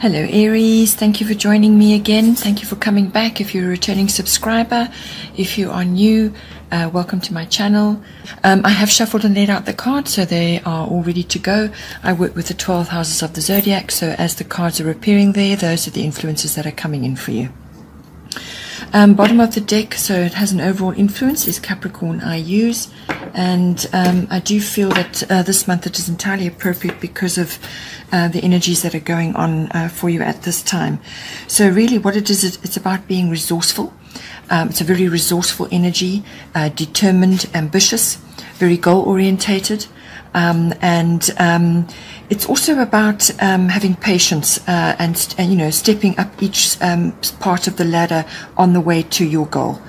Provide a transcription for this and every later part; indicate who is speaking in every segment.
Speaker 1: Hello Aries, thank you for joining me again. Thank you for coming back. If you're a returning subscriber, if you are new, welcome to my channel. I have shuffled and laid out the cards so they are all ready to go. I work with the 12 houses of the zodiac, so as the cards are appearing there, those are the influences that are coming in for you. Bottom of the deck, so it has an overall influence, is Capricorn I use, and I do feel that this month it is entirely appropriate because of the energies that are going on for you at this time. So really what it is, it's about being resourceful. It's a very resourceful energy, determined, ambitious, very goal orientated, and it's also about having patience and you know, stepping up each part of the ladder on the way to your goal.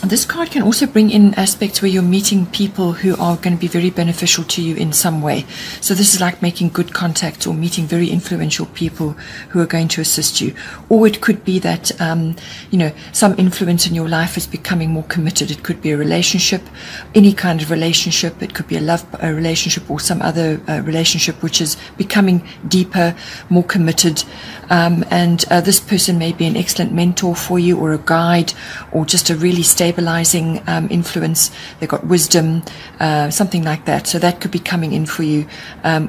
Speaker 1: This card can also bring in aspects where you're meeting people who are going to be very beneficial to you in some way. So this is like making good contacts or meeting very influential people who are going to assist you. Or it could be that, you know, some influence in your life is becoming more committed. It could be a relationship, any kind of relationship. It could be a love relationship or some other relationship which is becoming deeper, more committed. And this person may be an excellent mentor for you, or a guide, or just a really stabilizing influence. They've got wisdom, something like that. So that could be coming in for you,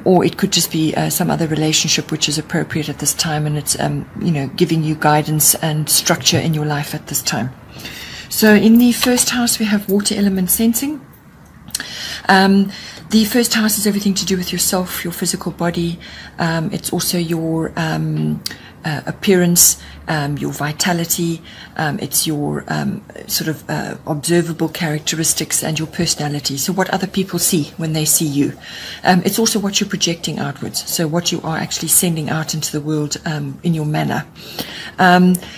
Speaker 1: or it could just be some other relationship which is appropriate at this time, and it's you know, giving you guidance and structure in your life at this time. So in the first house we have water element sensing. The first house is everything to do with yourself, your physical body. It's also your appearance, your vitality. It's your sort of observable characteristics and your personality. So what other people see when they see you. It's also what you're projecting outwards. So what you are actually sending out into the world in your manner.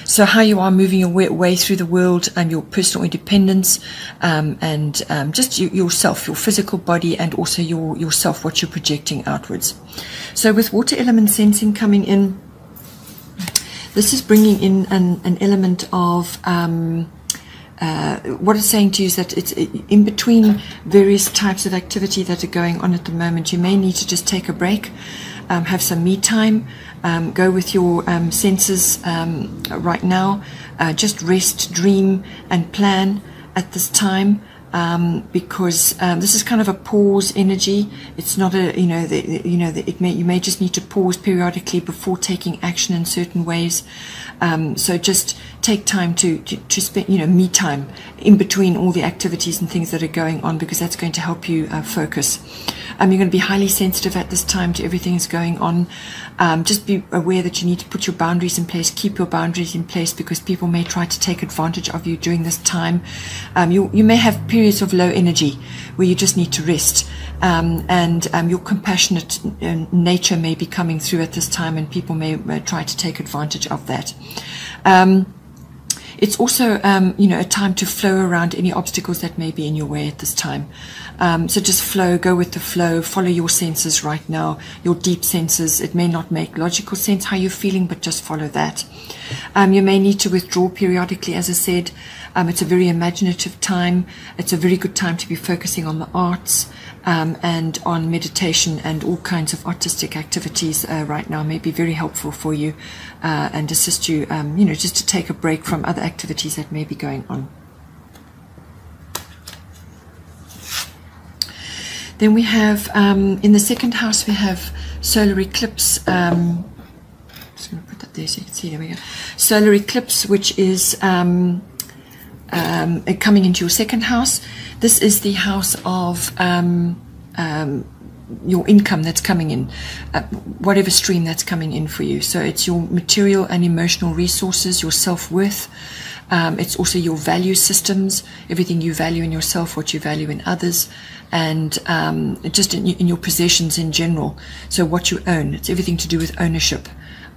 Speaker 1: So how you are moving your way through the world, your personal independence, and just yourself, your physical body, and also yourself, what you're projecting outwards. So with water element sensing coming in, this is bringing in an element of what it's saying to you is that it's in between various types of activity that are going on at the moment. You may need to just take a break, have some me time, go with your senses right now, just rest, dream and plan at this time. Because this is kind of a pause energy. It's not a, you may just need to pause periodically before taking action in certain ways. So just take time to spend, me time in between all the activities and things that are going on, because that's going to help you focus. You're going to be highly sensitive at this time to everything that's going on. Just be aware that you need to put your boundaries in place, keep your boundaries in place, because people may try to take advantage of you during this time. You may have periods of low energy where you just need to rest, and your compassionate nature may be coming through at this time, and people may try to take advantage of that. It's also, a time to flow around any obstacles that may be in your way at this time. So just flow, go with the flow, follow your senses right now, your deep senses. It may not make logical sense how you're feeling, but just follow that. You may need to withdraw periodically, as I said. It's a very imaginative time. It's a very good time to be focusing on the arts, and on meditation, and all kinds of artistic activities right now may be very helpful for you, and assist you, just to take a break from other activities that may be going on. Then we have, in the second house, we have solar eclipse. I'm just going to put that there so you can see. There we go. Solar eclipse, which is coming into your second house. This is the house of your income that's coming in, whatever stream that's coming in for you. So it's your material and emotional resources, your self-worth. It's also your value systems, everything you value in yourself, what you value in others, and just in your possessions in general. So what you own, it's everything to do with ownership.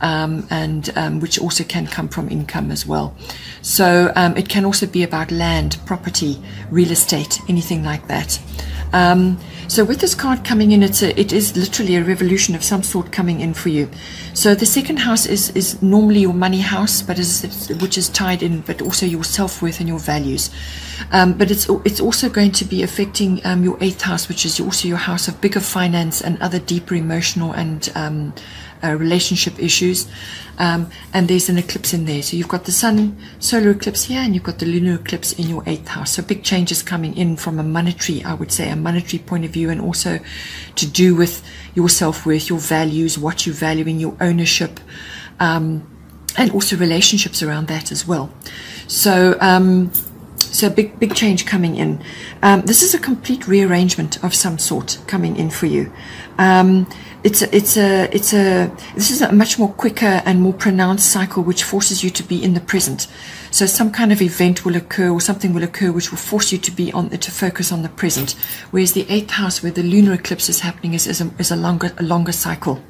Speaker 1: Which also can come from income as well. So it can also be about land, property, real estate, anything like that. So with this card coming in, it is literally a revolution of some sort coming in for you. So the second house is normally your money house, but which is tied in, but also your self-worth and your values. But it's also going to be affecting your eighth house, which is also your house of bigger finance and other deeper emotional and relationship issues. And there's an eclipse in there. So you've got the sun solar eclipse here, and you've got the lunar eclipse in your 8th house. So big changes coming in from a monetary, I would say, a monetary point of view, and also to do with your self-worth, your values, what you value in your ownership, and also relationships around that as well. So so big change coming in. This is a complete rearrangement of some sort coming in for you. This is a much more quicker and more pronounced cycle, which forces you to be in the present. So some kind of event will occur, or something will occur which will force you to be to focus on the present. Whereas the 8th house, where the lunar eclipse is happening, is a longer cycle.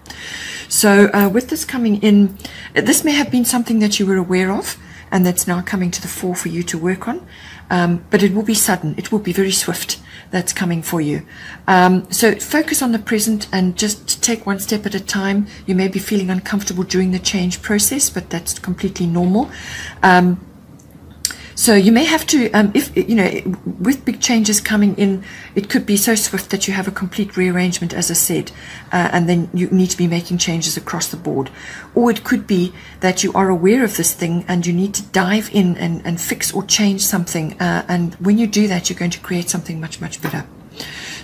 Speaker 1: So with this coming in, this may have been something that you were aware of, and that's now coming to the fore for you to work on. But it will be sudden. It will be very swift. That's coming for you. So focus on the present and just take one step at a time. You may be feeling uncomfortable during the change process, but that's completely normal. So you may have to, if you know, with big changes coming in, it could be so swift that you have a complete rearrangement, as I said, and then you need to be making changes across the board. Or it could be that you are aware of this thing and you need to dive in and fix or change something. And when you do that, you're going to create something much better.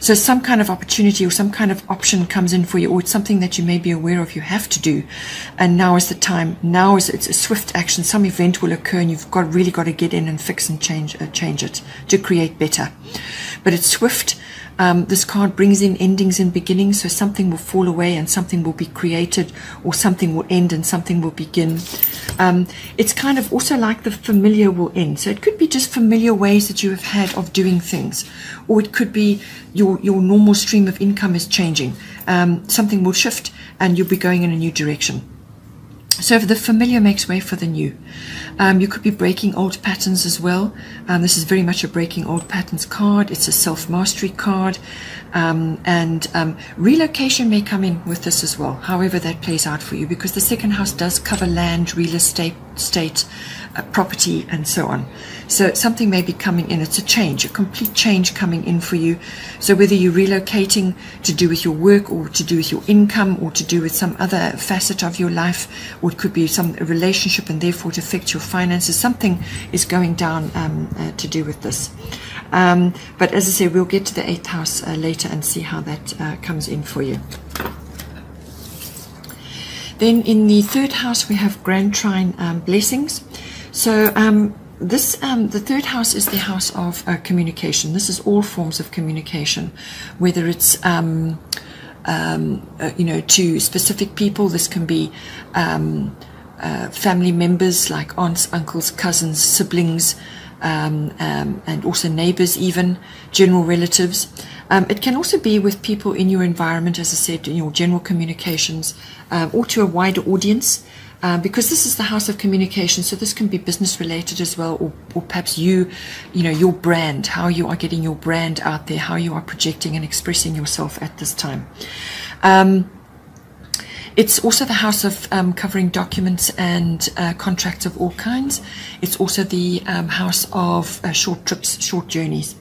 Speaker 1: So some kind of opportunity or some kind of option comes in for you, or it's something that you may be aware of you have to do, and now is the time. Now is it's a swift action. Some event will occur, and you've really got to get in and fix and change it to create better. But it's swift. This card brings in endings and beginnings, so something will fall away and something will be created, or something will end and something will begin. It's kind of also like the familiar will end. So it could be just familiar ways that you have had of doing things, or it could be your normal stream of income is changing. Something will shift and you'll be going in a new direction. So the familiar makes way for the new. You could be breaking old patterns as well. This is very much a breaking old patterns card. It's a self-mastery card. Relocation may come in with this as well, however that plays out for you, because the 2nd house does cover land, real estate, property, and so on. So something may be coming in. It's a change, a complete change coming in for you. So whether you're relocating to do with your work, or to do with your income, or to do with some other facet of your life, or it could be some relationship and therefore to affect your finances, something is going down to do with this. But as I say, we'll get to the 8th house later and see how that comes in for you. Then in the 3rd house, we have Grand Trine blessings. So the 3rd house is the house of communication. This is all forms of communication, whether it's to specific people. This can be family members like aunts, uncles, cousins, siblings, and also neighbors, even general relatives. It can also be with people in your environment, as I said, in your general communications, or to a wider audience, because this is the house of communication. So this can be business related as well, or perhaps your brand, how you are getting your brand out there, how you are projecting and expressing yourself at this time. It's also the house of covering documents and contracts of all kinds. It's also the house of short trips, short journeys.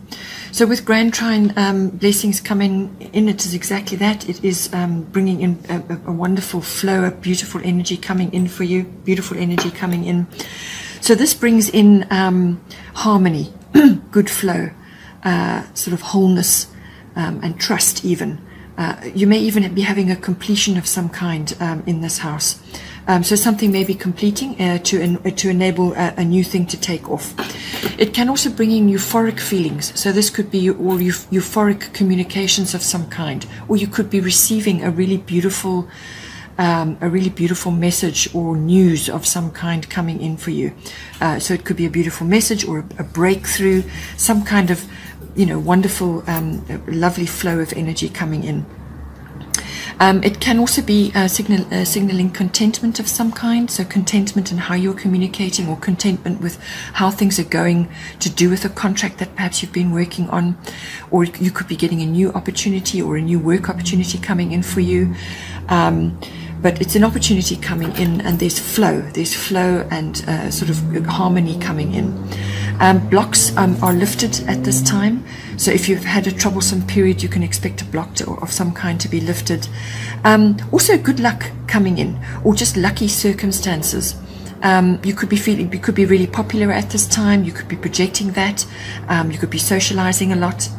Speaker 1: So with Grand Trine blessings coming in, it is exactly that. It is bringing in a wonderful flow, a beautiful energy coming in for you, beautiful energy coming in. So this brings in harmony, good flow, sort of wholeness, and trust even. You may even be having a completion of some kind in this house. So something may be completing to enable a new thing to take off. It can also bring in euphoric feelings. So this could be all euphoric communications of some kind, or you could be receiving a really beautiful message or news of some kind coming in for you. So it could be a beautiful message or a breakthrough, some kind of wonderful, lovely flow of energy coming in. It can also be signaling contentment of some kind, so contentment in how you're communicating, or contentment with how things are going, to do with a contract that perhaps you've been working on, or you could be getting a new opportunity or a new work opportunity coming in for you. But it's an opportunity coming in, and there's flow and sort of harmony coming in. Blocks are lifted at this time. So if you've had a troublesome period, you can expect a block of some kind to be lifted. Also good luck coming in, or just lucky circumstances. You could be really popular at this time. You could be projecting that. You could be socializing a lot.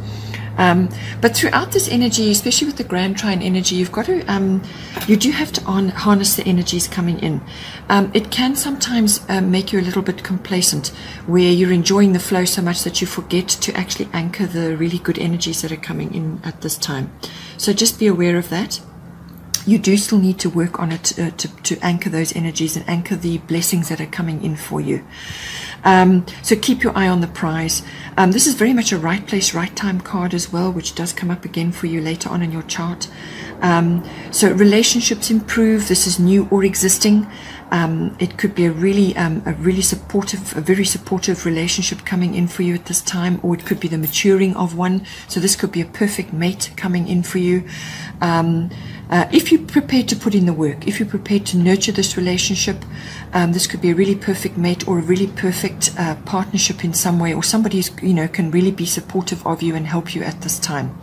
Speaker 1: But throughout this energy, especially with the Grand Trine energy, you do have to harness the energies coming in. It can sometimes make you a little bit complacent, where you're enjoying the flow so much that you forget to actually anchor the really good energies that are coming in at this time. So just be aware of that. You do still need to work on it to anchor those energies and anchor the blessings that are coming in for you. So keep your eye on the prize. This is very much a right place, right time card as well, which does come up again for you later on in your chart. So relationships improve. This is new or existing. It could be a very supportive relationship coming in for you at this time, or it could be the maturing of one. So this could be a perfect mate coming in for you. If you're prepared to put in the work, if you're prepared to nurture this relationship, this could be a really perfect mate or a really perfect partnership in some way, or somebody who's, can really be supportive of you and help you at this time.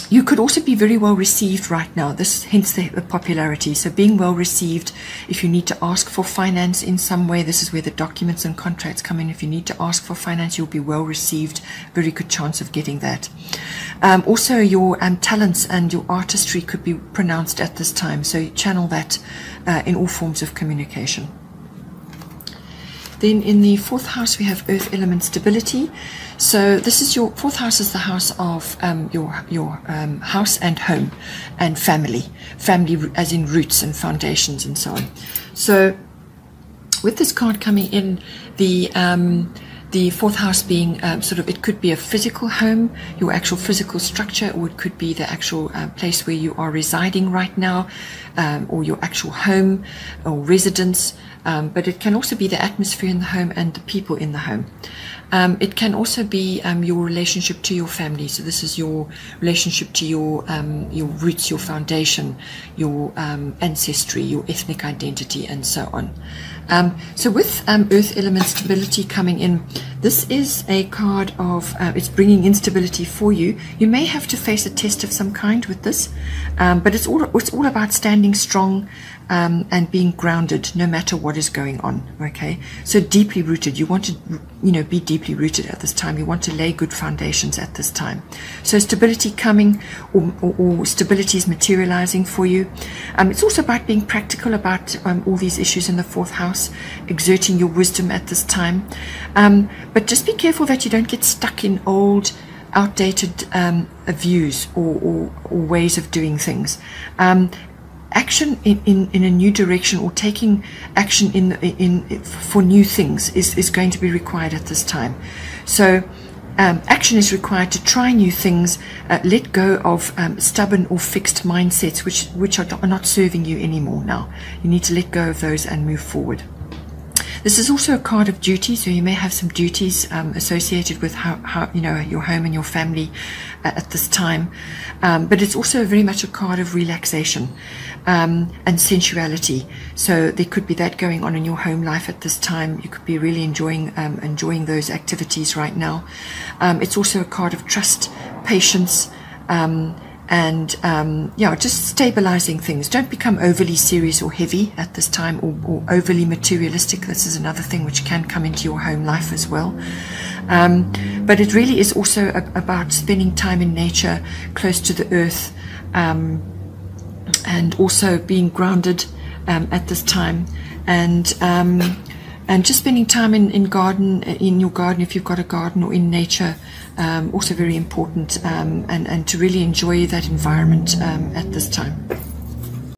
Speaker 1: You could also be very well received right now. Hence the popularity. So being well received. If you need to ask for finance in some way, this is where the documents and contracts come in. If you need to ask for finance, you'll be well received. Very good chance of getting that. Also, your talents and your artistry could be pronounced at this time. So channel that in all forms of communication. Then in the fourth house, we have earth element stability. So this is your fourth house, is the house of your house and home and family as in roots and foundations and so on. So with this card coming in, the fourth house being it could be a physical home, your actual physical structure, or it could be the actual place where you are residing right now, or your actual home or residence. But it can also be the atmosphere in the home and the people in the home. It can also be your relationship to your family. So this is your relationship to your roots, your foundation, your ancestry, your ethnic identity, and so on. So with earth element stability coming in, this is a card of it's bringing instability for you. You may have to face a test of some kind with this, but it's all about standing strong and being grounded no matter what is going on. Okay, so deeply rooted. You want to be deeply rooted at this time. You want to lay good foundations at this time. So stability coming, or stability is materializing for you. It's also about being practical about all these issues in the fourth house, exerting your wisdom at this time. But just be careful that you don't get stuck in old, outdated views or ways of doing things. Action in a new direction, or taking action for new things is going to be required at this time. So action is required to try new things, let go of stubborn or fixed mindsets which are not serving you anymore now. You need to let go of those and move forward. This is also a card of duty, so you may have some duties associated with how your home and your family at this time. But it's also very much a card of relaxation and sensuality. So there could be that going on in your home life at this time. You could be really enjoying those activities right now. It's also a card of trust, patience, and just stabilizing things. Don't become overly serious or heavy at this time, or overly materialistic. This is another thing which can come into your home life as well. But it really is also about spending time in nature, close to the earth, and also being grounded at this time, and just spending time in your garden if you've got a garden, or in nature. Also very important, and to really enjoy that environment at this time.